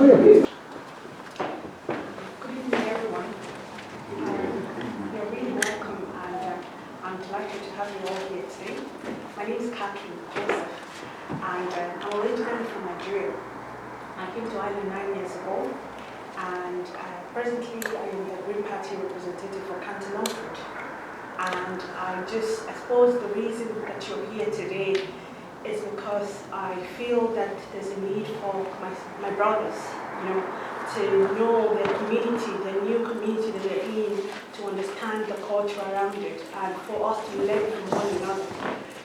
evening, everyone. You're really welcome, and I'm delighted to have you all here today. My name is Catherine Joseph, and I'm originally from Nigeria. I came to Ireland 9 years ago, and presently I am the Green Party representative for County Longford. And I suppose the reason that you're here today is because I feel that there's a need for my brothers, to know the community, the new community that they're in, to understand the culture around it, and for us to learn from one another.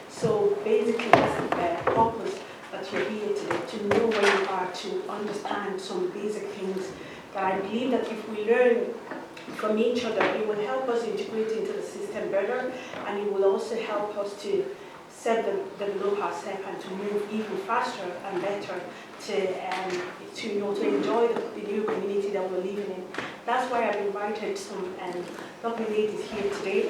So basically that's the purpose that you're here today, to know where you are, to understand some basic things that I believe that if we learn from each other, it will help us integrate into the system better, and it will also help us to develop ourselves and to move even faster and better to enjoy the new community that we're living in. That's why I've invited some lovely ladies here today.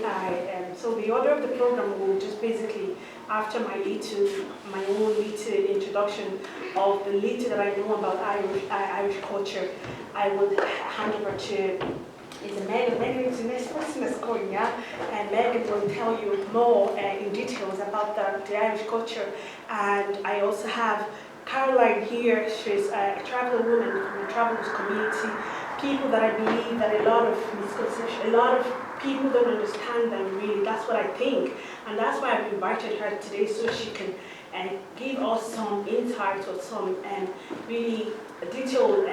So the order of the program will just basically, after my own little introduction of the little that I know about Irish culture, I will hand over to Megan. Megan is the next person that's going, yeah? And Megan will tell you more in details about the Irish culture. And I also have Caroline here. She's a traveler woman from the travelers community. People that I believe that a lot of misconceptions, a lot of people don't understand them really. That's what I think. And that's why I've invited her today, so she can give us some insights or some really detailed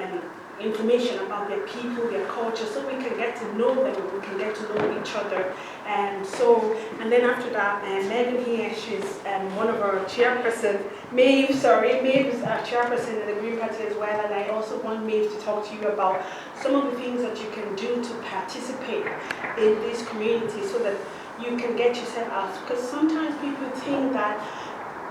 information about their people, their culture, so we can get to know them, we can get to know each other. And then after that, Megan here, she's one of our chairperson. Maeve is our chairperson in the Green Party as well, and I also want Maeve to talk to you about some of the things that you can do to participate in this community so that you can get yourself out. Because sometimes people think that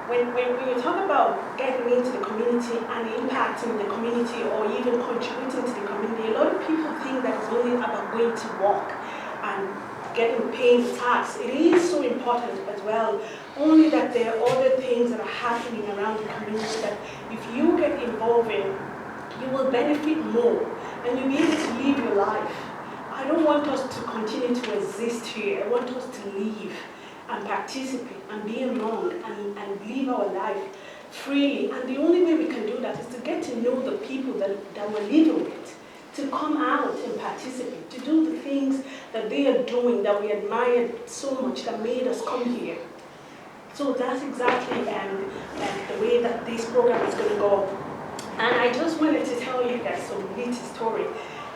when you talk about getting into the community and impacting the community or even contributing to the community, a lot of people think that it's only about going to work and paying the tax. It is so important as well, only that there are other things that are happening around the community that if you get involved in, you will benefit more and you'll be able to live your life. I don't want us to continue to exist here. I want us to live and participate and be among and live our life freely. And the only way we can do that is to get to know the people that we're living with, to come out and participate, to do the things that they are doing that we admire so much, that made us come here. So that's exactly the way that this program is going to go. And I just wanted to tell you guys some little story.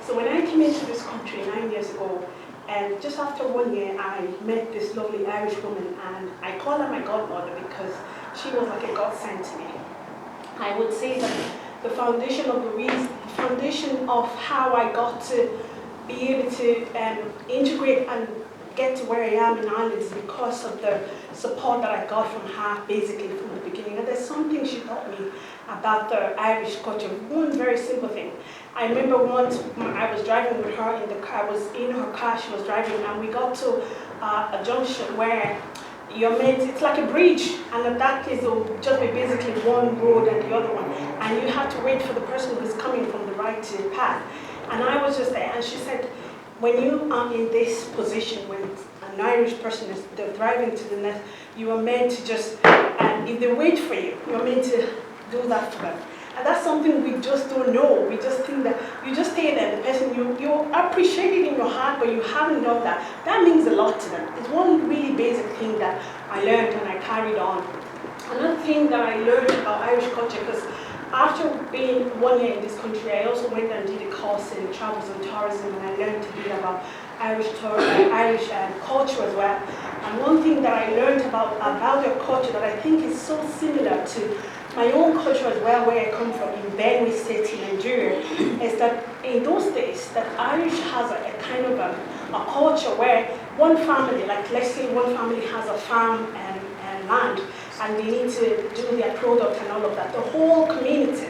So when I came into this country 9 years ago, and just after 1 year, I met this lovely Irish woman, and I call her my godmother because she was like a godsend to me. I would say that the foundation of how I got to be able to integrate and get to where I am in Ireland is because of the support that I got from her basically from the beginning. And there's something she taught me about the Irish culture. One very simple thing. I remember once I was driving with her in the car, I was in her car, she was driving, and we got to a junction where it's like a bridge, and at that place there will just be basically one road and the other one, and you have to wait for the person who's coming from the right path. And I was just there, and she said, when you are in this position, when an Irish person is driving to the next, you are meant to just, if they wait for you, you're meant to do that for them. And that's something we just don't know. We just think that you just stay there, the person, you appreciate it in your heart, but you haven't done that. That means a lot to them. It's one really basic thing that I learned and I carried on. Another thing that I learned about Irish culture, because after being 1 year in this country, I also went and did a course in travels and tourism, and I learned a bit about Irish culture as well. And one thing that I learned about their culture that I think is so similar to my own culture as well, where I come from, in Benue State in Nigeria, is that in those days, that Irish has a kind of a culture where one family, like let's say one family has a farm and land, and they need to do their product and all of that. The whole community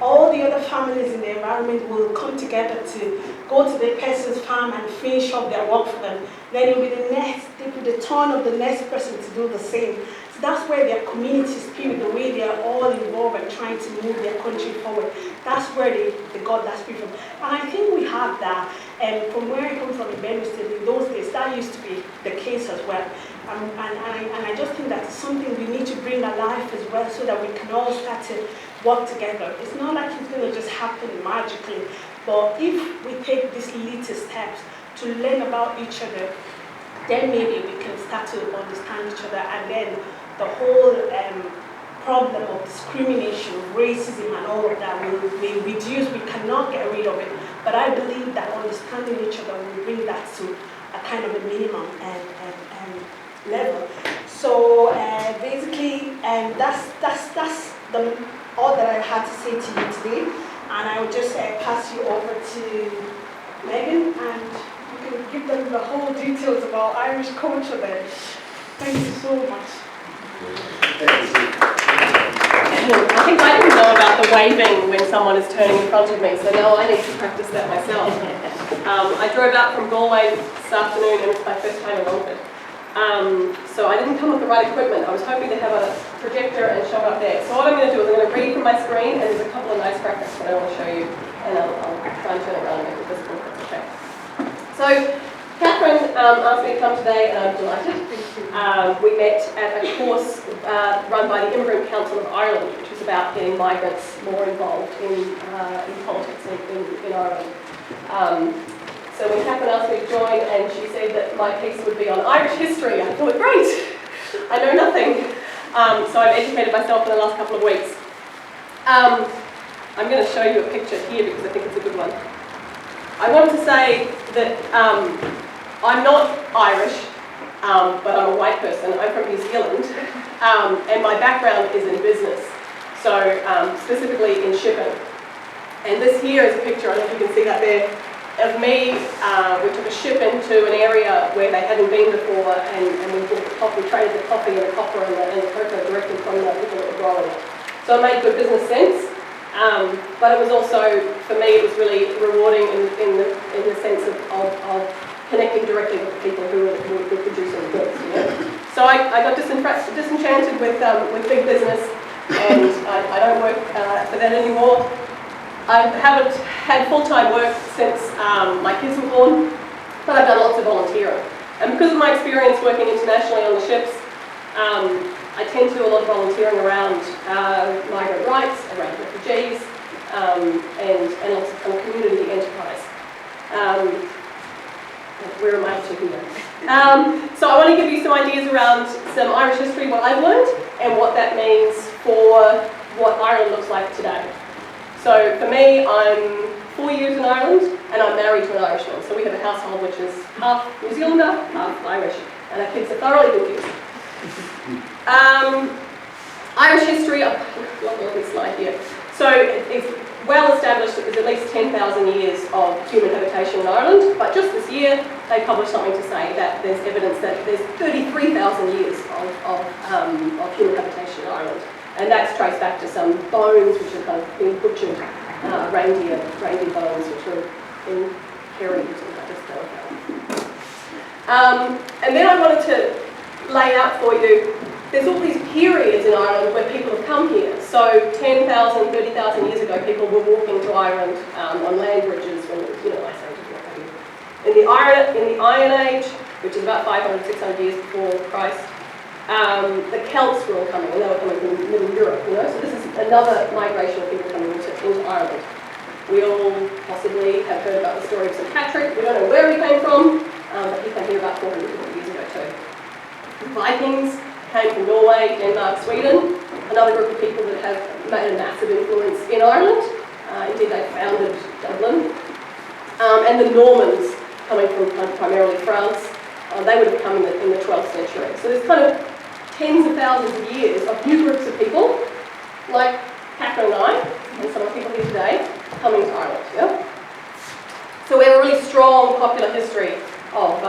all the other families in the environment will come together to go to the person's farm and finish up their work for them. Then it will be the turn of the next person to do the same. So that's where their community spirit, the way they are all involved and trying to move their country forward, that's where they got that spirit from. And I think we have that. And from where I come from in Benue State, in those days, that used to be the case as well. And I just think that's something we need to bring alive as well, so that we can all start to work together. It's not like it's going to just happen magically, but if we take these little steps to learn about each other, then maybe we can start to understand each other, and then the whole problem of discrimination, racism, and all of that will be reduced. We cannot get rid of it, but I believe that understanding each other will bring that to a kind of a minimum level. So basically, that's all that I had to say to you today, and I will just pass you over to Megan, and you can give them the whole details about Irish culture then. Thank you so much. I think I didn't know about the waving when someone is turning in front of me, so now I need to practice that myself. I drove out from Galway this afternoon, and it's my first time in Longford. So I didn't come with the right equipment. I was hoping to have a projector and show up there. So what I'm going to do is I'm going to read from my screen, and there's a couple of nice graphics that I want to show you, and I'll try and turn it around and make it visible. Okay. So Catherine asked me to come today, and I'm delighted. We met at a course run by the Immigrant Council of Ireland, which was about getting migrants more involved in politics in Ireland. So when Catherine asked me to join, and she said that my piece would be on Irish history, I thought, great, I know nothing. So I've educated myself in the last couple of weeks. I'm going to show you a picture here because I think it's a good one. I want to say that I'm not Irish, but I'm a white person. I'm from New Zealand, and my background is in business, so specifically in shipping. And this here is a picture, I don't know if you can see that there, of me. We took a ship into an area where they hadn't been before, and we bought the coffee, traded the coffee and the copper and the cocoa directly from the people that were growing it. So it made good business sense, but it was also, for me, it was really rewarding in the sense of connecting directly with the people who were producing the goods. You know? So I got disenchanted with big business, and I don't work for that anymore. I haven't had full-time work since my kids were born, but I've done lots of volunteering. And because of my experience working internationally on the ships, I tend to do a lot of volunteering around migrant rights, around refugees, and lots of kind of community enterprise. Where am I to here? So I want to give you some ideas around some Irish history, what I've learned, and what that means for what Ireland looks like today. So for me, I'm 4 years in Ireland, and I'm married to an Irishman. So we have a household which is half New Zealander, half Irish, and our kids are thoroughly confused. Irish history, I've got this slide here. So it's well established that there's at least 10,000 years of human habitation in Ireland, but just this year they published something to say that there's evidence that there's 33,000 years of human habitation in Ireland. And that's traced back to some bones which are kind of being butchered, reindeer bones which are in hairy using like this. And then I wanted to lay out for you, there's all these periods in Ireland where people have come here. So 10,000, 30,000 years ago, people were walking to Ireland on land bridges when, Ice Age and what have you. In the Iron Age, which is about 500, 600 years before Christ, the Celts were all coming, and they were coming from Middle Europe, So this is another migration of people coming into Ireland. We all possibly have heard about the story of St. Patrick. We don't know where he came from, but he came here about 400 years ago too. The Vikings came from Norway, Denmark, Sweden, another group of people that have made a massive influence in Ireland. Indeed, they founded Dublin. And the Normans, coming from primarily France, they would have come in the 12th century. So there's kind of tens of thousands of years of new groups of people, like Catherine and I, and some of the people here today, coming to Ireland. Yeah? So we have a really strong popular history of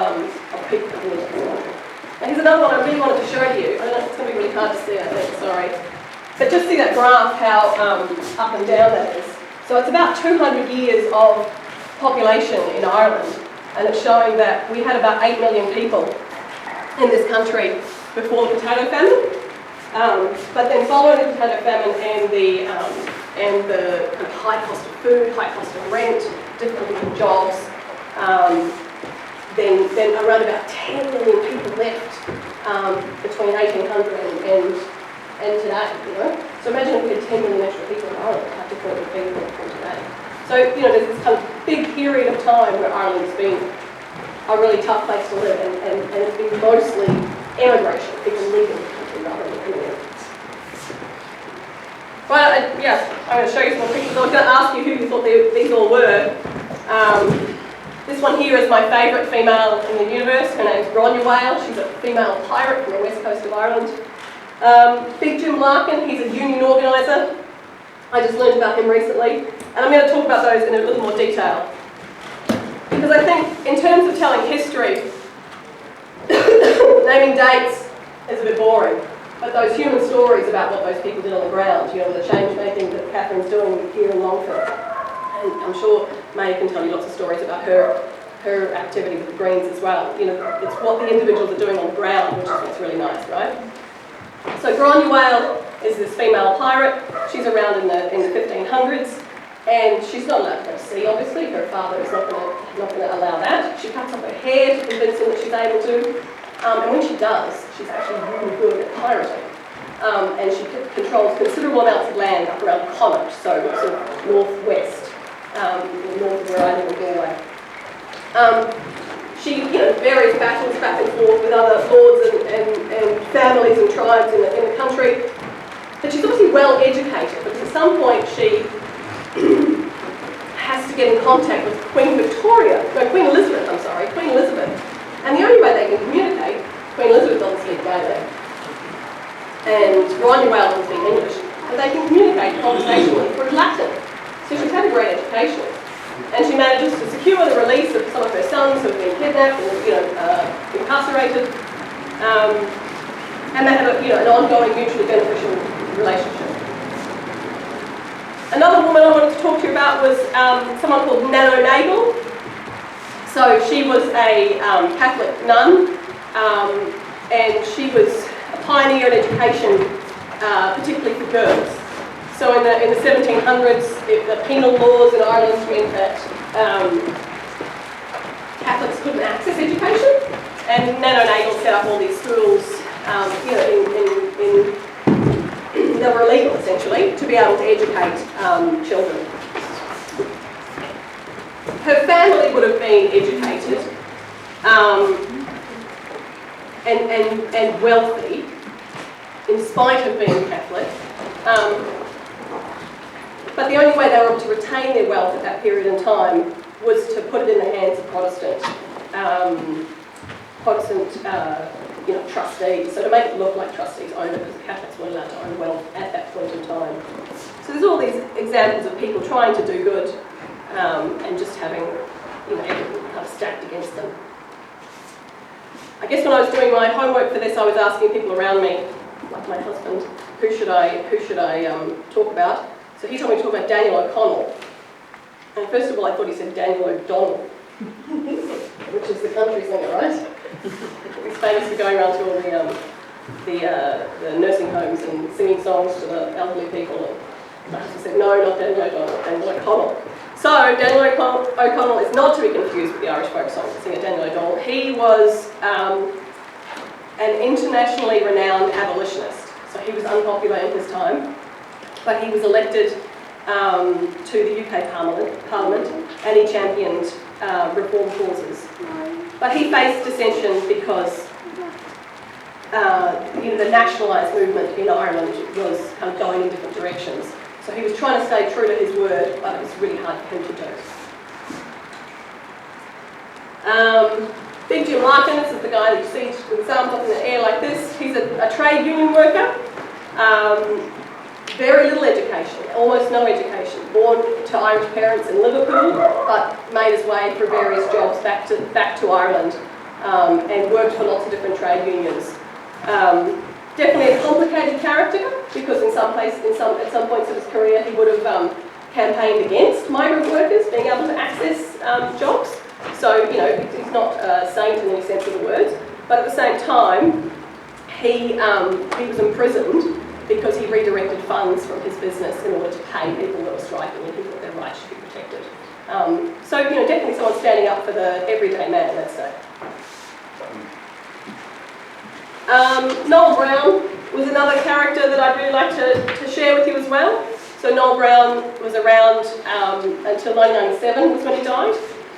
people coming into this country. Now here's another one I really wanted to show you. I don't know if it's going to be really hard to see, I think, sorry. But just see that graph, how up and down that is. So it's about 200 years of population in Ireland, and it's showing that we had about 8 million people in this country before the potato famine. But then following the potato famine and the kind of high cost of food, high cost of rent, difficulty with jobs, then around about 10 million people left between 1800 and today, you know. So imagine if we had 10 million extra people in Ireland, how different it would be from today. So, you know, there's this kind of big period of time where Ireland's been a really tough place to live, and it's been mostly immigration, people leaving the country rather than coming in. Well, yeah, I'm going to show you some more pictures. I was going to ask you who you thought these all were. This one here is my favourite female in the universe. Her name's Gráinne Mabel. She's a female pirate from the west coast of Ireland. Big Jim Larkin, he's a union organiser. I just learned about him recently. And I'm going to talk about those in a little more detail. Because I think in terms of telling history, naming dates is a bit boring. But those human stories about what those people did on the ground, you know, the change making that Catherine's doing here in Longford. And I'm sure May can tell you lots of stories about her activity with the Greens as well. You know, it's what the individuals are doing on the ground, which is what's really nice, right? So Gráinne Mabel is this female pirate. She's around in the 1500s, and she's not allowed to go to sea, obviously. Her father is not going to allow that. She cuts off her hair to convince him that she's able to. And when she does, she's actually really good at pirating. And she controls considerable amounts of land up around Connacht, so sort of northwest, north of where I live in Galway. She, you know, various battles back and forth with other lords and families and tribes in the country. But she's obviously well educated, because at some point she has to get in contact with Queen Elizabeth. And the only way they can communicate, Queen Elizabeth doesn't speak Gaelic, and Gráinne Mabel doesn't speak English, but they can communicate conversationally through Latin. So she's had a great education. And she manages to secure the release of some of her sons who have been kidnapped and, you know, incarcerated. And they have an ongoing mutually beneficial relationship. Another woman I wanted to talk to you about was someone called Nano Mabel. So she was a Catholic nun, and she was a pioneer in education, particularly for girls. So in the 1700s, the penal laws in Ireland meant that Catholics couldn't access education, and Nano Mabel set up all these schools, that were illegal essentially, to be able to educate children. Her family would have been educated and wealthy, in spite of being Catholic. But the only way they were able to retain their wealth at that period in time was to put it in the hands of Protestant trustees. So to make it look like trustees owned it, because the Catholics weren't allowed to own wealth at that point in time. So there's all these examples of people trying to do good and just having, everything kind of stacked against them. I guess when I was doing my homework for this, I was asking people around me, like my husband, who should I talk about? So he told me to talk about Daniel O'Connell. And first of all, I thought he said Daniel O'Donnell, which is the country singer, right? He's famous for going around to all the nursing homes and singing songs to the elderly people. And my husband said, no, not Daniel O'Donnell, Daniel O'Connell. So Daniel O'Connell is not to be confused with the Irish folk song singer Daniel O'Donnell. He was an internationally renowned abolitionist. So he was unpopular in his time, but he was elected to the UK Parliament, and he championed reform causes. But he faced dissension because the nationalised movement in Ireland was kind of going in different directions. So he was trying to stay true to his word, but it was really hard for him to do. Big Jim Larkin, this is the guy that you see with his arms up in the air like this. He's a trade union worker. Very little education, almost no education. Born to Irish parents in Liverpool, but made his way through various jobs back to Ireland, and worked for lots of different trade unions. Definitely a complicated character, because at some points of his career he would have campaigned against migrant workers being able to access jobs. So, you know, he's not a saint in any sense of the words, but at the same time, he was imprisoned because he redirected funds from his business in order to pay people that were striking, and he thought their rights should be protected. So, you know, definitely someone standing up for the everyday man, let's say. Noel Brown was another character that I'd really like to share with you as well. So Noel Brown was around until 1997 was when he died.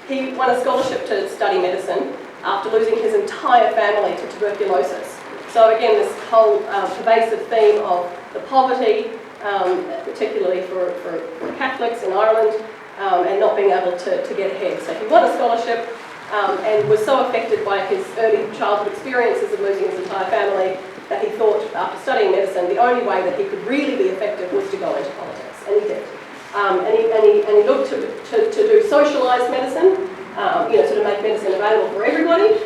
He won a scholarship to study medicine after losing his entire family to tuberculosis. So again, this whole pervasive theme of the poverty, particularly for Catholics in Ireland, and not being able to get ahead. So he won a scholarship and was so affected by his early childhood experiences of losing his entire family that he thought, after studying medicine, the only way that he could really be effective was to go into politics, and he did. And he looked to do socialised medicine, you know, sort of make medicine available for everybody,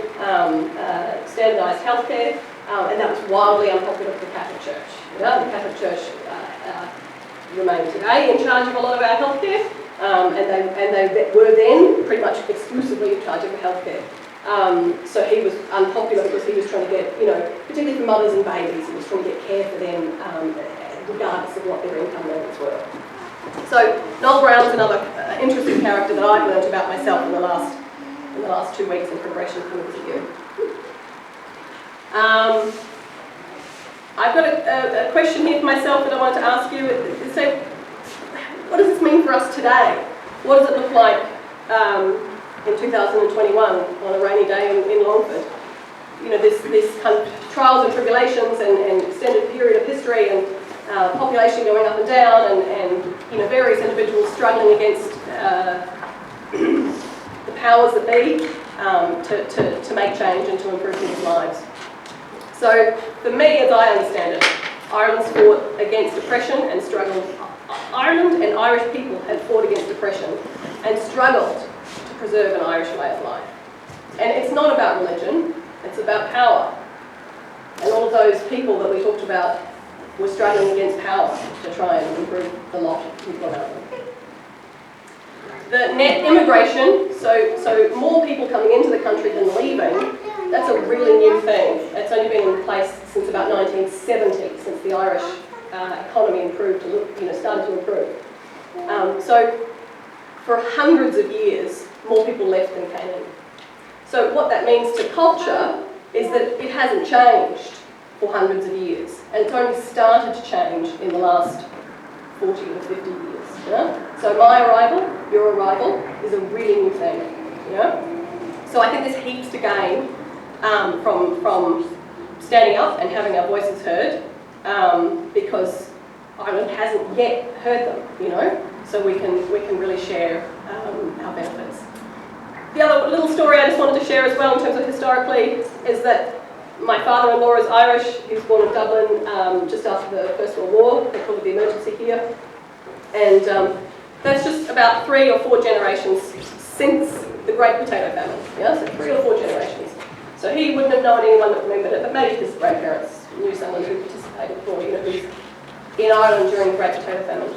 standardised healthcare, and that was wildly unpopular with the Catholic Church. You know, the Catholic Church remain today in charge of a lot of our healthcare, and they were then pretty much exclusively in charge of the healthcare. So he was unpopular because he was trying to get, you know, particularly for mothers and babies, he was trying to get care for them regardless of what their income levels were. So Noel Brown's another interesting character that I've learned about myself in the last 2 weeks in preparation for the video. I've got a question here for myself that I wanted to ask you. So, what does this mean for us today? What does it look like in 2021 on a rainy day in Longford? You know, this kind of trials and tribulations and extended period of history and population going up and down and you know, various individuals struggling against the powers that be to make change and to improve people's lives. So, for me, as I understand it, Ireland's fought against oppression and struggled. Ireland and Irish people have fought against oppression and struggled to preserve an Irish way of life. And it's not about religion, it's about power. And all of those people that we talked about were struggling against power to try and improve the lot we've got out of them. The net immigration, so more people coming into the country than leaving, that's a really new thing. It's only been in place since about 1970, since the Irish economy improved, started to improve. So for hundreds of years, more people left than came in. So what that means to culture is that it hasn't changed for hundreds of years, and it's only started to change in the last 40 or 50 years. You know? So my arrival, your arrival, is a really new thing. You know? So I think there's heaps to gain from standing up and having our voices heard, because Ireland hasn't yet heard them. You know, so we can really share our benefits. The other little story I just wanted to share as well in terms of historically is that my father-in-law is Irish. He was born in Dublin just after the First World War. They called it the emergency here. And that's just about 3 or 4 generations since the Great Potato Famine. Yeah, so 3 or 4 generations. So he wouldn't have known anyone that remembered it, but maybe his grandparents knew someone who participated for, you know, who's in Ireland during the Great Potato Famine.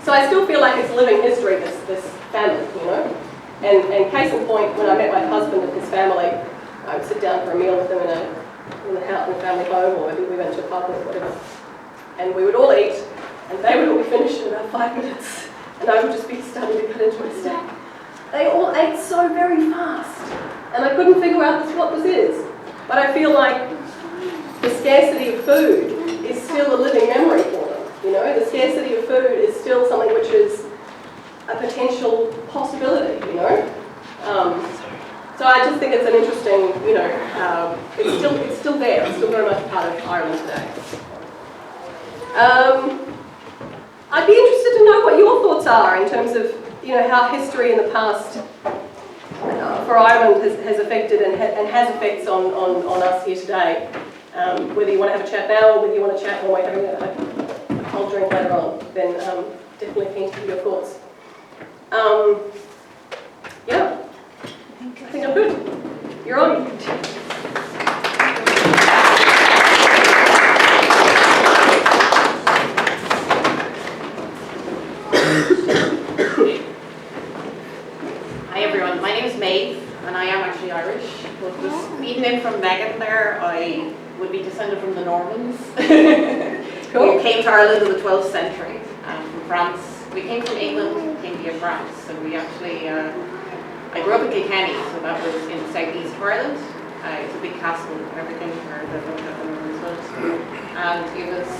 So I still feel like it's living history, this famine, you know. And case in point, when I met my husband and his family, I would sit down for a meal with them in the house, in the family home, or maybe we went to a pub or whatever. And we would all eat, and they would all be finished in about 5 minutes. And I would just be starting to cut into a steak. They all ate so very fast. And I couldn't figure out what this is. But I feel like the scarcity of food is still a living memory for them. You know, the scarcity of food is still something which is a potential possibility, you know. So I just think it's an interesting, you know, it's still there. It's still very much part of Ireland today. I'd be interested to know what your thoughts are in terms of, you know, how history in the past for Ireland has affected and has effects on us here today. Whether you want to have a chat now or whether you want to chat when we're having a cold drink later on, then definitely keen to hear your thoughts. Yeah, I think I'm good. You're on. Megan there, I would be descended from the Normans. Cool. We came to Ireland in the 12th century from France. We came from England, came via France. So we actually, I grew up in Kilkenny, so that was in the southeast of Ireland. It's a big castle and everything where the Normans was. And it was,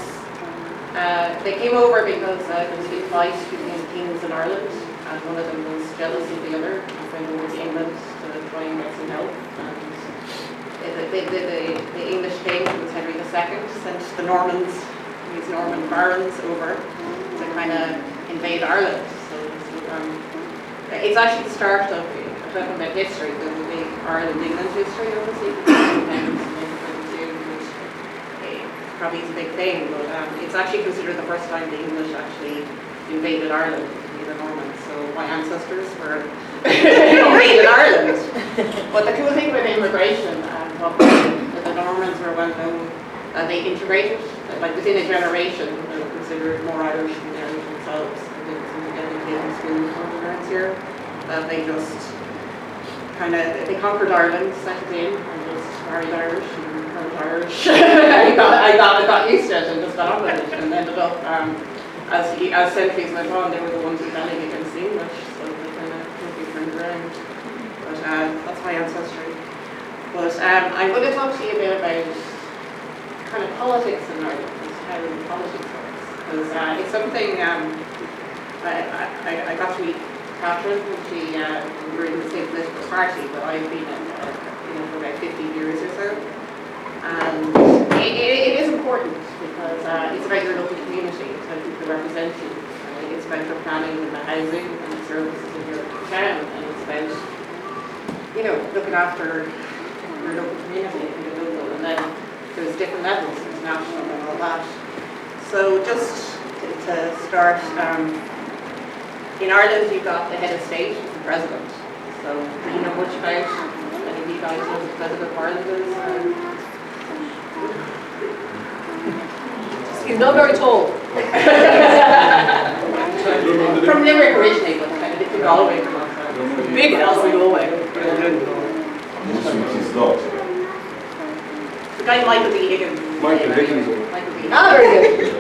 they came over because there was a big fight between the kings in Ireland, and one of them was jealous of the other and went over to England to try and get some help. And the English king, who was Henry II, sent the Normans, these Norman barons, over to kind of invade Ireland. So it's actually the start of, talking about history, the big Ireland-England history, obviously, independence in 1922, which probably is a big thing, but it's actually considered the first time the English actually invaded Ireland, the Normans. So my ancestors were invaded Ireland. But the cool thing about immigration, the Normans were well known, they integrated, like within a generation, they were considered more Irish than they were themselves. They were educated in school parents here. They just kind of, they conquered Ireland, settled in, and just married Irish and heard Irish. I got used to it and just got on with it, and ended up, as centuries went on, they were the ones rebelling against the English, so they kind of quickly turned around. But that's my ancestry. But I'm going to talk to you a bit about kind of politics in Ireland, how politics works, because it's something I got to meet Catherine when we were in the same political party, but I've been in for about 15 years or so. And it is important because it's about your local community, it's about people represent you. It's about your planning and the housing and the services in your town, and it's about, looking after your local community and your local, and then there's different levels, there's national and all that. So just to start, in Ireland, you've got the head of state, the president. So, do you know much about any of you guys know the president of Ireland is? He's not very tall. From Limerick originally, but kind of it's Galway from outside. Big house in Galway. The guy Michael D. Higgins. Michael Higgins. Michael D. Ah, very good.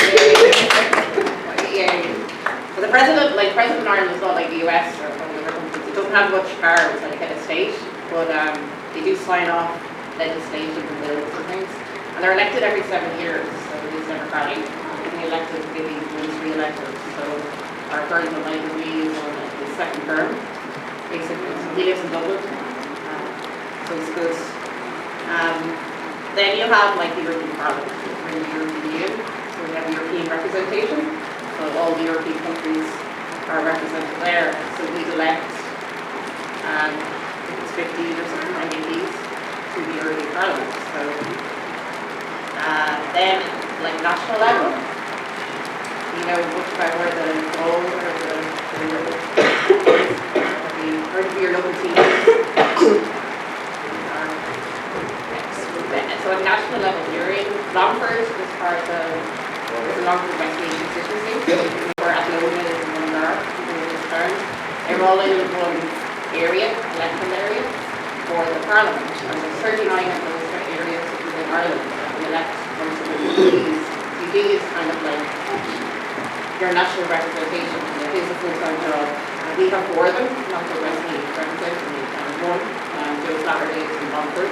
Yeah. So the president of Ireland is not like the US or any other countries. It doesn't have much power as like head of state, but they do sign off legislation and bills and things. And they're elected every 7 years, so it's democratic. Getting elected, maybe once re-elected. So our current Michael D is on his second term, basically. So he lives in Dublin, so it's good. Then you have like the European Parliament, we're in the European Union, so we have European representation. So all the European countries are represented there. So we elect, I think it's 50 or something, MEPs to the European Parliament. So then, like national level, you know much about where the goal or the heard of your local team. So at national level, you're in Longford, this part of there's a Longford Westmeath constituency, where Athlone is in Mullingar, they're all in one area, electoral area, for the Parliament. And there's 39 of those areas within Ireland that we elect most of the MPs. TD is kind of like your national representation, and it is a full-time job. We have 4 of them, Longford Westmeath representing one, Joe Saturday is in Longford.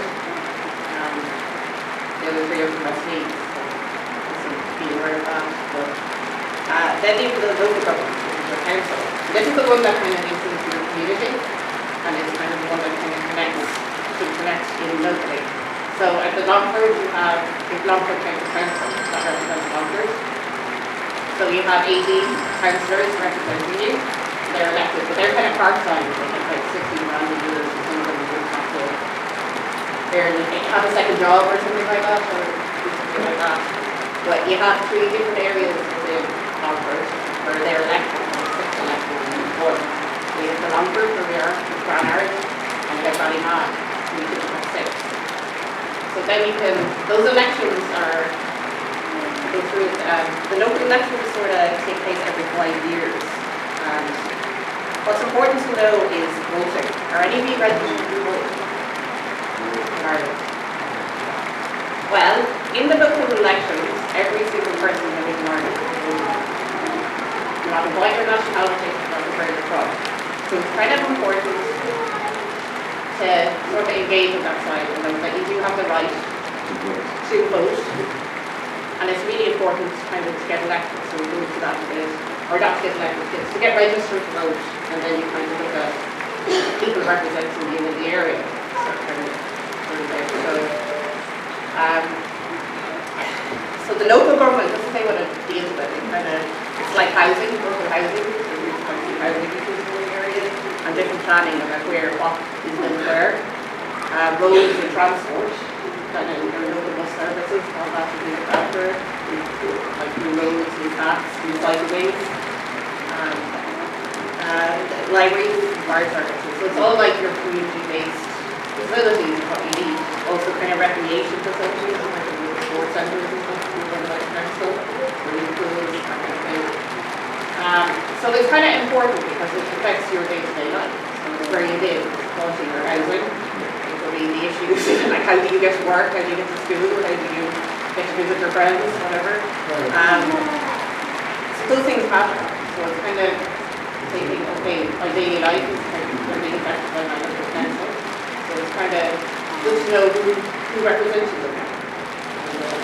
The other 3 are from Westmeath, so be aware of that. But then you have the local government, which is your council. This is the one that kind of links into your community, and it's kind of the one that kind of should connect in locally. So at the Longford, you have the Longford County Council that represents Longford. So you have 18 councillors representing you. They're elected, but they're kind of part-time. They get like 60 grand a year, so some of them don't have to have a second job or something like that, or something like that. But you have 3 different areas within Longford where they're elected, and 6 elected in one. We have the Longford, where we are, with Granard, and we have Ballymad, so we just have 6. So then you can, those elections are, go through, the local elections sort of take place every 5 years. And what's important to know is voting. Are any of you registered to vote in Ireland? in the local elections, every single person living in Ireland is voting. No matter what your nationality, no matter where you're from. So it's kind of important to sort of engage with that side and know that you do have the right to vote. And it's really important kind of to get elected, so we move to that bit, or not to get elected, it's to get registered to vote, and then you kind of look at people representing you in the area. So kind of so the local government, this is what it deals with. It's like housing, local housing, so you can see housing issues in the area, and different planning about where, what is built where. Roads and transport, kind of your local bus services, all that to be looked after, like new roads, new paths, new cycleways, libraries, fire services. So it's all like your community-based facilities, what you need. Also kind of recreation facilities, like sports centres and stuff, like council, swimming pools, that kind of thing. So it's kind of important because it affects your day-to-day life. So where you live, quality your housing, it will be the issues, like how do you get to work, how do you get to school, how do you get to visit your friends, whatever. So those things matter. So it's kind of thinking, okay, my daily life is kind of being affected by my local council. So it's kind of good to know who represents you.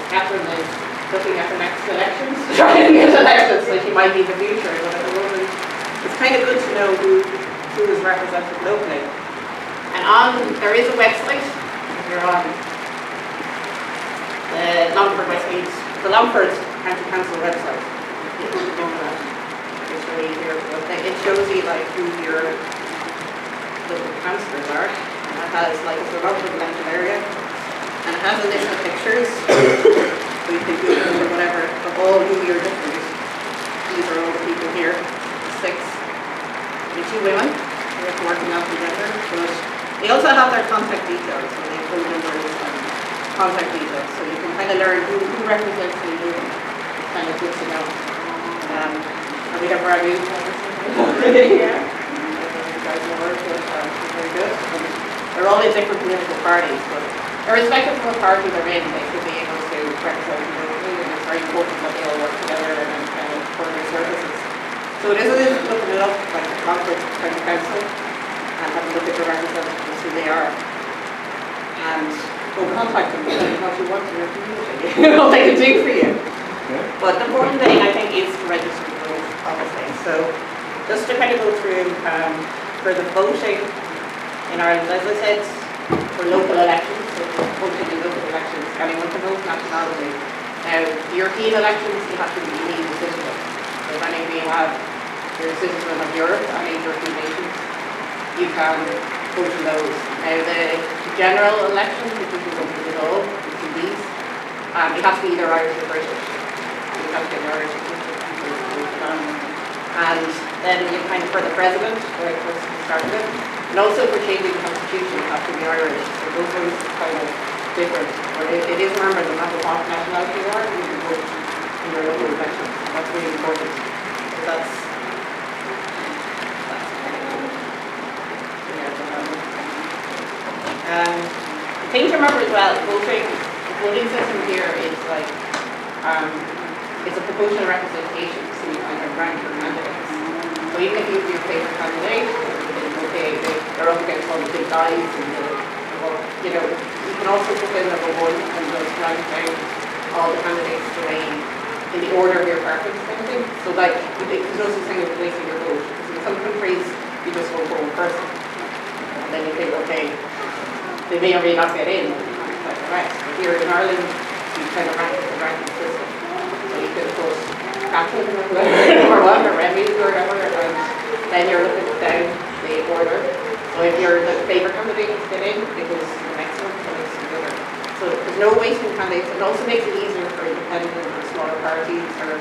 Catherine is looking at the next elections, trying to get elected, so she might be the future, but at the moment it's kind of good to know who is represented locally. And there is a website, if you're on the Longford website, the Longford County Council website. It's really here, but it shows you like who your local councillors are. And it has like the Longford election area. And it has a list of pictures, so you can Google or whatever, of all who your different, these are all the people here, 6, the 2 women, who are working out together, but they also have their contact details, so they have phone numbers and contact details, so you can kind of learn who represents you, it's kind of good to know. Are we ever have you? Yeah. You guys know her, so it's very good. And they're all in different political parties, but irrespective of what party they're in, they should be able to represent the community, and it's very important that they all work together and kind of for their services. So it is looking it up, like the Longford County Council, and have a look at your representatives, who they are, and go contact them, tell them what you want in your community, what they can do for you. Okay. But the important thing, I think, is to register to vote, obviously. So just to kind of go through for the voting in Ireland, as I said, for local elections, so voting in local elections, anyone can vote nationality. Now, European elections, you have to be EU citizen. So if any of you you're a citizen of Europe, any European nations, you can vote in those. Now, the general elections, which you can vote in at all, which are these, you have to be either Irish or British. You have to get your Irish certificate. And then you kind of for the president, where it was started with. And also for changing the constitution, you have to be Irish. So those ones are kind of different. But it is, remember, no matter what nationality you are, you can vote in your local elections. That's really important. So that's the thing to remember as well, the voting system here is like, it's a proportional representation, so you kind of rank your candidates. So even if you have your favourite candidate, okay, they're up against all the big guys, and you know, you can also put in number 1 and just rank down all the candidates the way in the order of your preference kind of thing. So like, there's no such thing as placing your vote. Because in some countries, you just vote for one person. And then you think, okay, they may or may not get in, like the rest. But here in Ireland, you kind of rank the ranking system. So you could put Catherine or number 1 or Remy or whatever, and then you're looking down the order. So if your favourite candidate is get in, it goes to the next one, so it's the other. So there's no wasting candidates. It also makes it easier for independent or smaller parties or,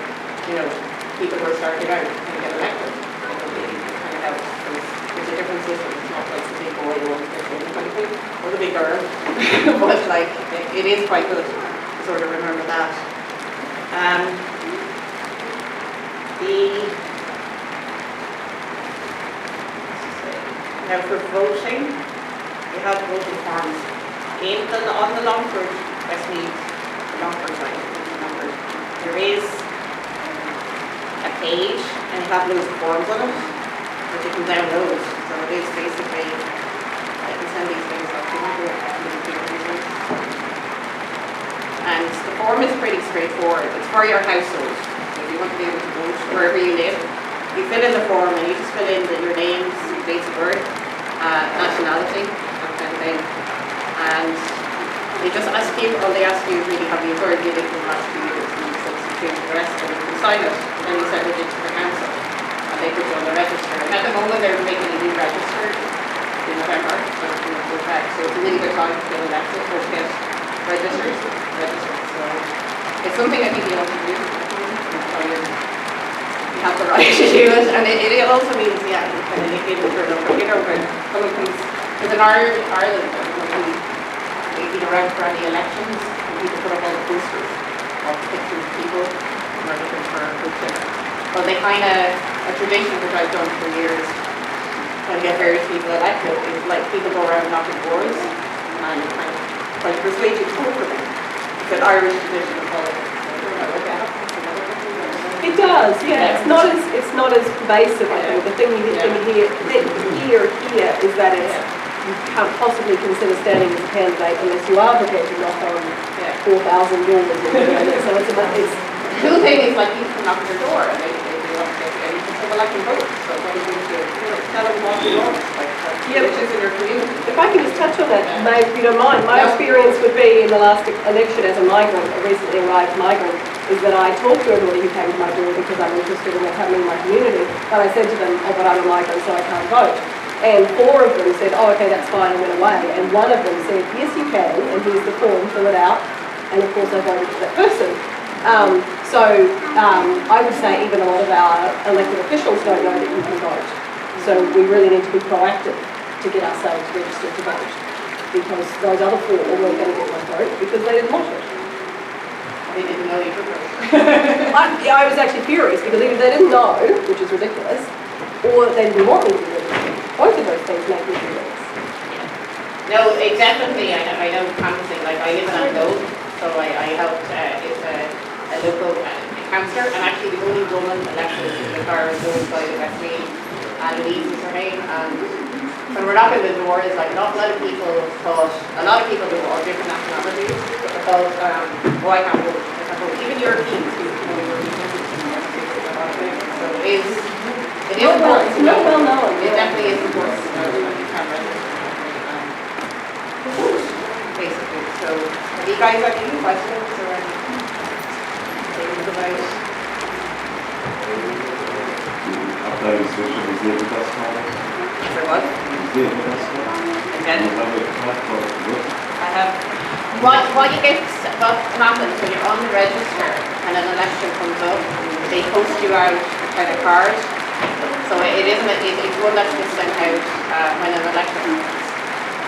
you know, people who are starting out to get elected. It really kind of helps. It's a different system. It's not like the big boy who wants to get in kind of thing, or the big girl. But like, it is quite good to sort of remember that. Now for voting, we have voting forms on the Longford Westmeath Longford side. Longford. There is a page, and you have loads of forms on it, that you can download. So it is basically, I can send these things off to you. And the form is pretty straightforward. It's for your household. So if you want to be able to vote wherever you live, you fill in the form and you just fill in your names, dates of birth, nationality, that kind of thing. And they just ask you, all they ask you is really have you heard living for the last 2 years, and you substitute the rest, and you can sign it, and then you send it into the council, and they put you on the register. And at the moment they're making a new register in November, so it's a really good time to get elected or to get registered. So it's something I think you ought to do. You have the right to do it, and it also means, yeah, you kind of nick in for a number. You know, when someone comes, because in Ireland, they've been around for any elections, and people put up all the posters of pictures of people who are looking for a coach. Well, they kind of, a tradition which I've done for years, when I get various people elected, is like people go around knocking doors and kind of try to persuade you to vote for them. It's an Irish tradition of politics. It does, yeah. It's not as pervasive. I think the thing you hear is that you can't possibly consider standing as a candidate unless you are prepared to knock on 4,000 doors. So it's the cool thing is like you can knock on your door and they want to get you, and you can say, well, I can vote. So what are you going to do? Tell them what you want. Which is in your community. If I can just touch on that, May, if you don't mind, my experience would be in the last election as a migrant, a recently arrived migrant, is that I talked to everybody who came to my door because I'm interested in what's happening in my community, but I said to them, oh, but I'm a migrant, so I can't vote. And 4 of them said, oh, okay, that's fine, and went away. And 1 of them said, yes, you can, and here's the form, fill it out. And of course, I voted for that person. I would say even a lot of our elected officials don't know that you can vote. So we really need to be proactive to get ourselves registered to vote, because those other 4 weren't going to get my vote because they didn't want it. They didn't know you could vote. I was actually furious because either they didn't know, which is ridiculous, or they didn't want me to do it. Both of those things make me furious. No, it definitely, I know canvassing, like I live in Angola, so I helped, it's a local councillor, and actually the only woman elected in the car is going by the Westmead, and Louise is her name, and when we're knocking the door, is like not a lot of people thought, a lot of people who are different nationalities, thought, oh, I can't vote, even Europeans who so it is important to know. Well known. It definitely is important to know that you can register. Basically, so have you guys got any questions or things about? For what? Again? I have. What you get, what happens when you're on the register and an election comes up, they post you out a kind of card. So it's one that's just sent out when an election happens.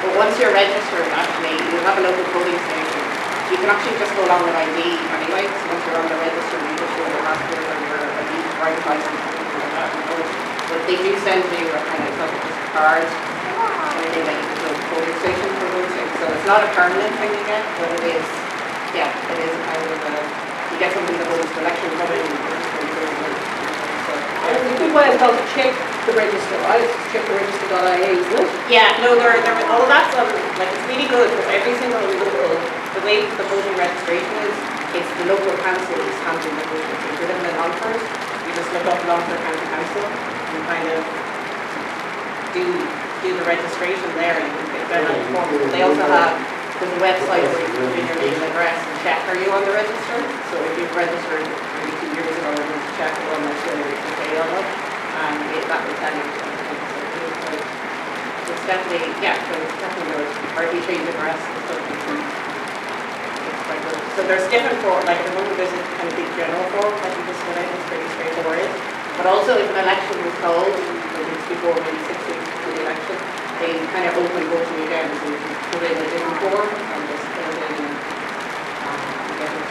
But once you're registered, actually, you have a local polling station. You can actually just go along with ID anyway. So once you're on the register, you just show your passport or your driver's license or something like that. But they do send you a kind of card, anything that you can go to the polling station for voting. So it's not a permanent thing you get, but it is, yeah, it is a kind of you get something that goes to election coming. It's a good way as well to check the register, right? It's just check the register.ie, isn't it? Yeah, no, all that's like it's really good because every single local, the way the voting registration is, it's the local council is handling the voting. So if you're living in Longford, you just look up Longford County Council and kind of do the registration there, and you can get that form. They also have there's a website where you put in your name and address and check are you on the register. So if you've registered maybe 2 years ago, you just check it on make sure it's okay on it, and that will tell you. So it's definitely good. Or if you change address, it's quite good. So there's different forms, like the one there's a kind of big general form that you just fill in, it's pretty straightforward. But also if an election was called, weeks before, maybe 6 weeks before the election, they kind of open voting again, so you can put in a different form and just fill it in and get it.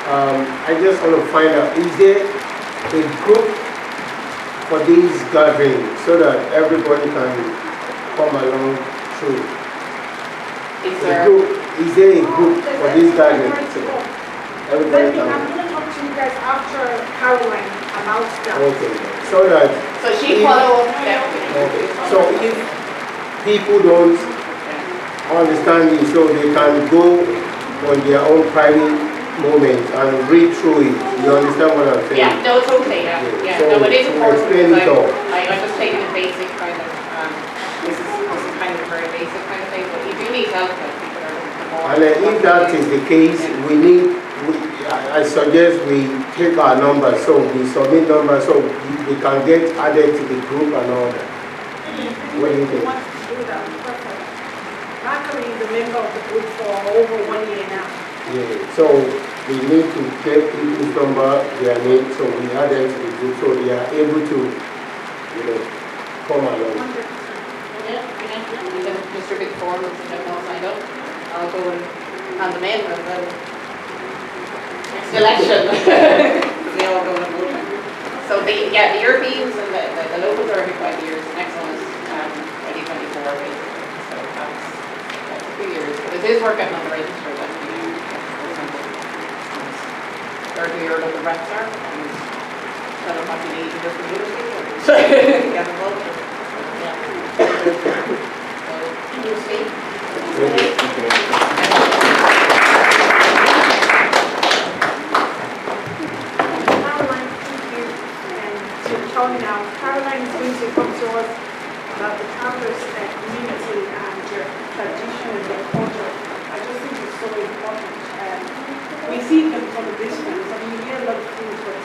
I just want to find out, is there a group for these gatherings so that everybody can come along through? Is there a group for for this gathering. So everybody I'm can. going to talk to you guys after Caroline about that. Okay. So that. So she follow up Okay. So if people don't understand it, so they can go on their own private moment and read through it. You understand what I'm saying? Yeah, no, totally, yeah. So No, it is important explain it all. because I'm just taking a basic kind of, this is kind of a very basic kind of thing, but you do need help with people are looking for more. And if that is the case, I suggest we take our numbers, so we submit numbers, so we can get added to the group and all that. What do you think? Want to do that? Perfect. Macari is a member of the group for over 1 year now. Yeah, so we need to take people's number, their name, so we add them to the group, so they are able to, come along. 100%. Yeah, and then distribute forms and get them all signed up. I'll go and hand them in and then next election. They all go and vote. So the Europeans and the locals are every 5 years. The next one is 2024 basically. So that's 2 years. But it is worth getting on the register that you start to hear what the reps are and tell them what you need in your community and get involved. Yeah. So you'll see. Caroline, thank you. And to Tony now. Caroline is going to talk to us about the travelers community and your tradition and your culture. I just think it's so important. We see them from a distance. I mean, we hear a lot of things, but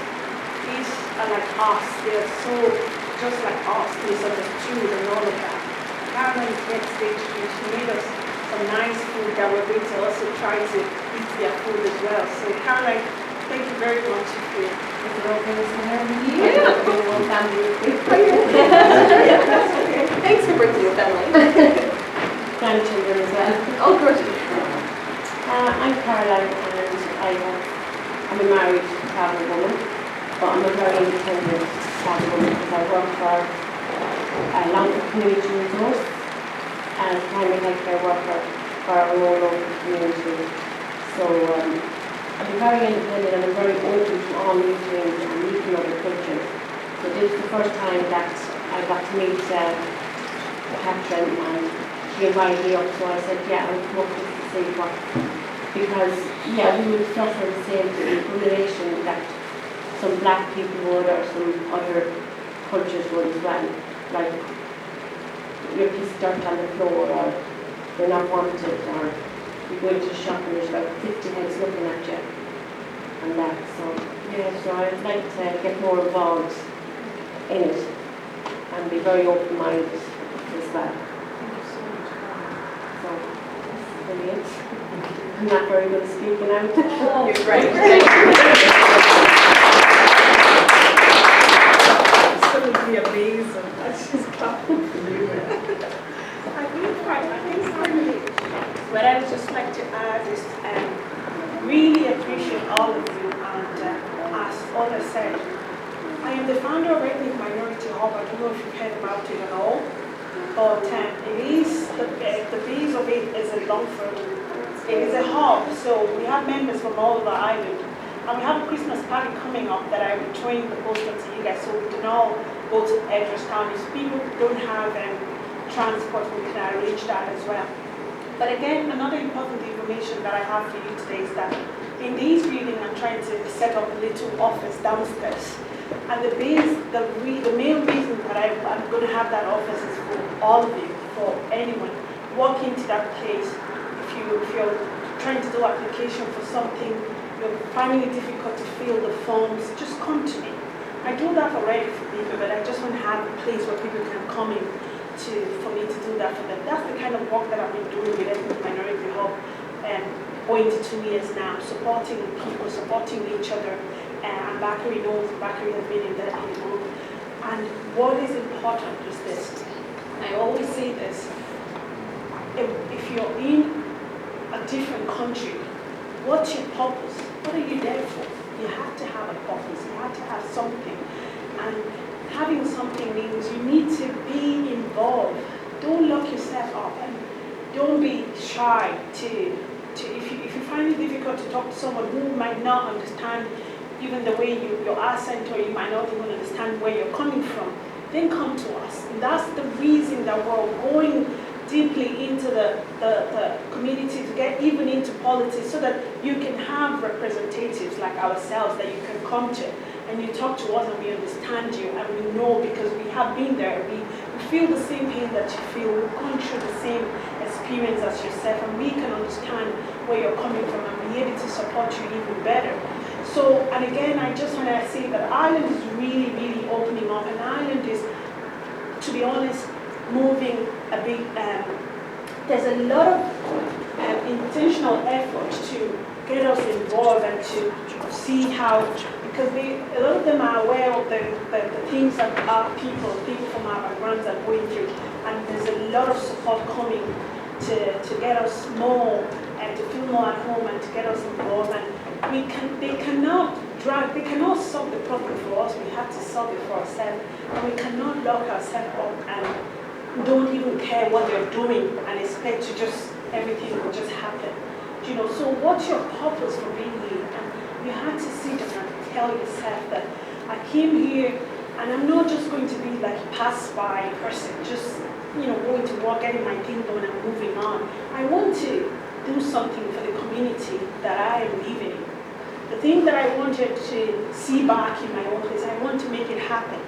these are like us. They're so just like us, misunderstood and all of that. Caroline gets stage and she made us some nice food that we're going to also try to eat their food as well. So Caroline, thank you very much for your Thanks for bringing your family. Grandchildren as well. Oh, good. I'm Caroline and I'm a married travel woman, but I'm a very independent travel woman because I work for Longford Community Resource as primary healthcare worker for our own local community. So I'm very independent and I'm very open to all new things and meeting other cultures. So this is the first time that I got to meet Catherine and she invited me up, so I said, yeah, I'll come up just to see what, because, yeah, we would suffer the same discrimination that some black people would or some other cultures would as well. Like, you're pissed dirt on the floor or you're not wanted or you go into a shop and there's about 50 heads looking at you and that. So, yeah, so I'd like to get more involved in it and be very open-minded as well. So, that's brilliant. I'm not very good at speaking out. You're great. absolutely amazing. That's just clapping for you. I think finally, what I would just like to add is really appreciate all of you, and as others said, I am the founder of Ethnic Minority Hub. I don't know if you've heard about it at all, but it is, the base of it is in Longford. It is a hub, so we have members from all over Ireland. And we have a Christmas party coming up that I will train the poster to you guys, so we can all go to Edgeworthstown. If people don't have transport, we can arrange that as well. But again, another important information that I have for you today is that in this building, I'm trying to set up a little office downstairs. And the main reason that I'm going to have that office is for all of you, for anyone. Walk into that place. If you're trying to do application for something, you're finding it difficult to fill the forms, just come to me. I do that already for people, but I just want to have a place where people can come in for me to do that for them. That's the kind of work that I've been doing with Ethnic Minority Hub going to 2 years now, supporting people, supporting each other. And Bakari knows, Bakari has been in the group. And what is important is this. I always say this. If you're in a different country, what's your purpose? What are you there for? You have to have a purpose. You have to have something. And having something means you need to be involved. Don't lock yourself up and don't be shy to if you find really difficult to talk to someone who might not understand even the way your accent, or you might not even understand where you're coming from, then come to us. And that's the reason that we're going deeply into the community, to get even into politics, so that you can have representatives like ourselves that you can come to and you talk to us and we understand you, and we know because we have been there. We feel the same pain that you feel. We've gone through the same experience as yourself, and we can understand where you're coming from and be able to support you even better. So, and again, I just want to say that Ireland is really, really opening up, and Ireland is, to be honest, moving a bit. There's a lot of intentional effort to get us involved and to see how, because a lot of them are aware of the things that our people from our backgrounds are going through, and there's a lot of support coming to get us more and to feel more at home and to get us involved. And they cannot solve the problem for us. We have to solve it for ourselves, and we cannot lock ourselves up and don't even care what they're doing and expect to just everything will just happen. You know, so what's your purpose for being here? And you have to sit down and tell yourself that I came here and I'm not just going to be like a pass-by person, just, you know, going to work, getting my thing done and moving on. I want to do something for the community that I am living in. The thing that I wanted to see back in my own place, I want to make it happen.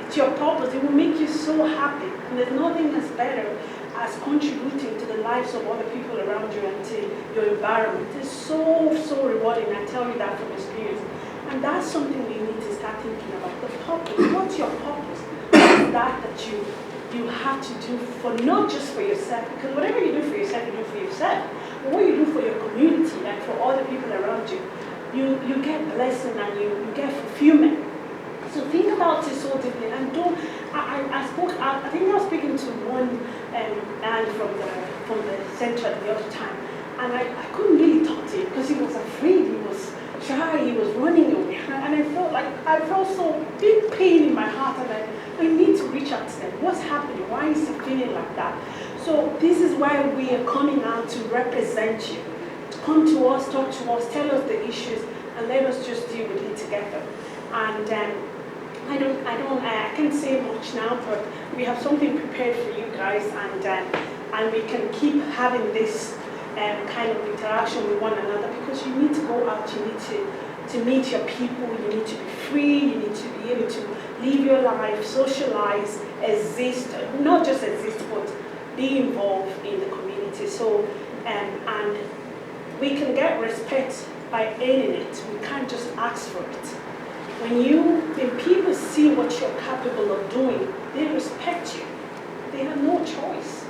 It's your purpose. It will make you so happy. And there's nothing that's better as contributing to the lives of other people around you and to your environment. It's so, so rewarding. I tell you that from experience. And that's something we need to start thinking about. The purpose. What's your purpose? What's that you have to do for, not just for yourself, because whatever you do for yourself, you do for yourself. But what you do for your community and for other people around you, you get blessing and you get fulfillment. So think about it so deeply, and don't. I think I was speaking to one man from the center the other time, and I couldn't really talk to him because he was afraid, he was shy, he was running away, and I felt so big pain in my heart, and I need to reach out to them. What's happening? Why is he feeling like that? So this is why we are coming out to represent you. Come to us, talk to us, tell us the issues, and let us just deal with it together. And I can't say much now, but we have something prepared for you guys, and we can keep having this kind of interaction with one another, because you need to go out, you need to meet your people, you need to be free, you need to be able to live your life, socialize, exist, not just exist, but be involved in the community. So, and we can get respect by earning it. We can't just ask for it. When people see what you're capable of doing, they respect you. They have no choice.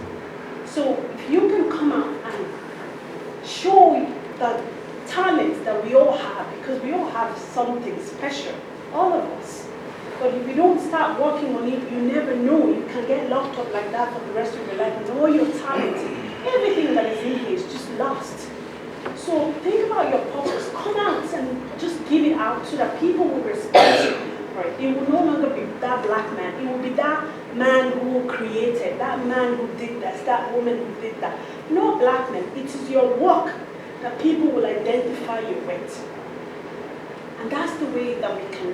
So if you can come out and show the talents that we all have, because we all have something special, all of us. But if you don't start working on it, you never know. You can get locked up like that for the rest of your life, and all your talent, everything that is in here is just lost. So think about your purpose. Come out and just give it out so that people will respect you. Right? It will no longer be that black man. It will be that man who created, that man who did this, that woman who did that. No black man. It is your work that people will identify you with. And that's the way that we can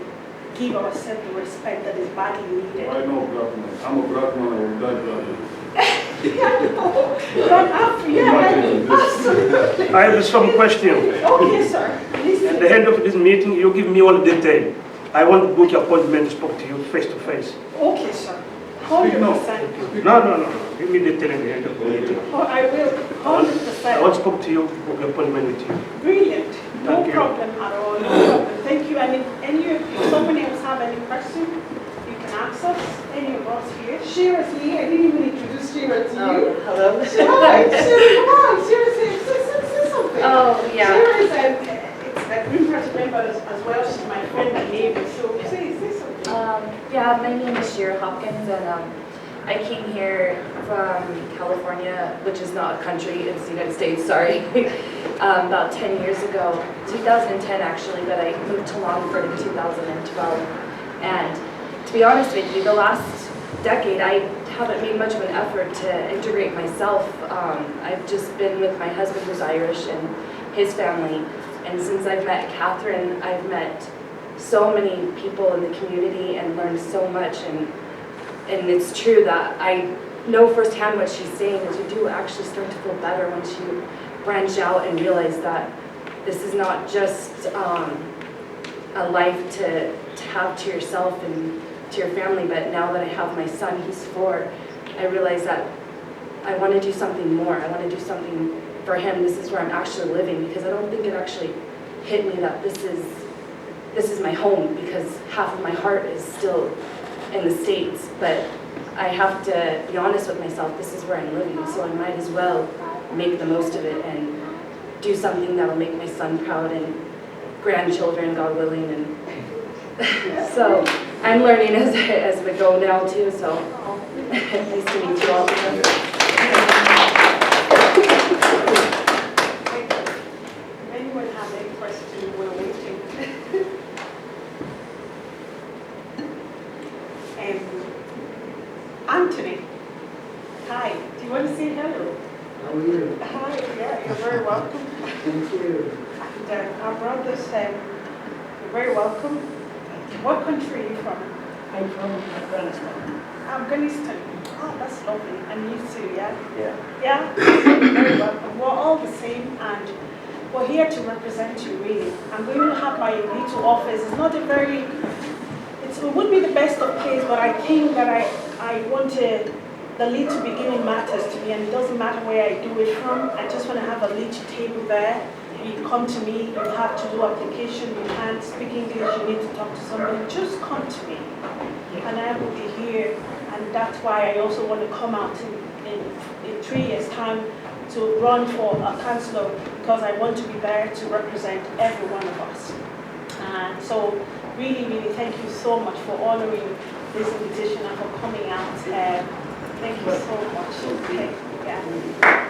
give ourselves the respect that is badly needed. I know black man. I'm a black man. I will die black man. Absolutely. I have some question. Okay, sir. At the end of this meeting, you give me all the detail. I want to book your appointment to speak to you face to face. Okay, sir. 100%. No. Give me detail in the end of the meeting. Oh, I will. 100%. I want to speak to you, book an appointment with you. Brilliant. No Thank you. problem at all. No problem. Thank you. And if someone else have any question, you can ask us. Any of us here. Shira's here. I didn't even introduce Shira to you. Hello. Hi, Shira, come on. Shira, say something. Oh, yeah. Shira is a Green Party member as well. She's my friend and neighbor. So say something. Yeah, my name is Shira Hopkins, and I came here from California, which is not a country, it's the United States, sorry, about 10 years ago, 2010 actually, but I moved to Longford in 2012. And to be honest with you, the last decade, I haven't made much of an effort to integrate myself. I've just been with my husband who's Irish, and his family. And since I've met Catherine, I've met so many people in the community and learned so much. And it's true that I know firsthand what she's saying, is you do actually start to feel better once you branch out and realize that this is not just a life to have to yourself and to your family, but now that I have my son, he's 4, I realize that I want to do something more. I want to do something for him. This is where I'm actually living, because I don't think it actually hit me that this is my home, because half of my heart is still in the States, but I have to be honest with myself, this is where I'm living, so I might as well make the most of it and do something that will make my son proud and grandchildren, God willing. And so I'm learning as we go now too, so nice to meet you all. Anyone have any questions while waiting? Anthony, hi. Do you want to say hello? How are you? Hi, yeah, you're very welcome. Thank you. And our brothers, you're very welcome. What country are you from? I'm from Afghanistan. Afghanistan. Oh, that's lovely. And you too, yeah? Yeah. Yeah? Very welcome. We're all the same, and we're here to represent you, really. I'm going to have my little office. It's not a very, it would be the best of place, but I think that I wanted the little beginning matters to me, and it doesn't matter where I do it from. I just want to have a little table there. You come to me, you have to do application, you can't speak English, you need to talk to somebody, just come to me. And I will be here, and that's why I also want to come out in 3 years' time to run for a councillor, because I want to be there to represent every one of us. And so really, really thank you so much for honoring this invitation and for coming out. Thank you so much. Okay. Yeah.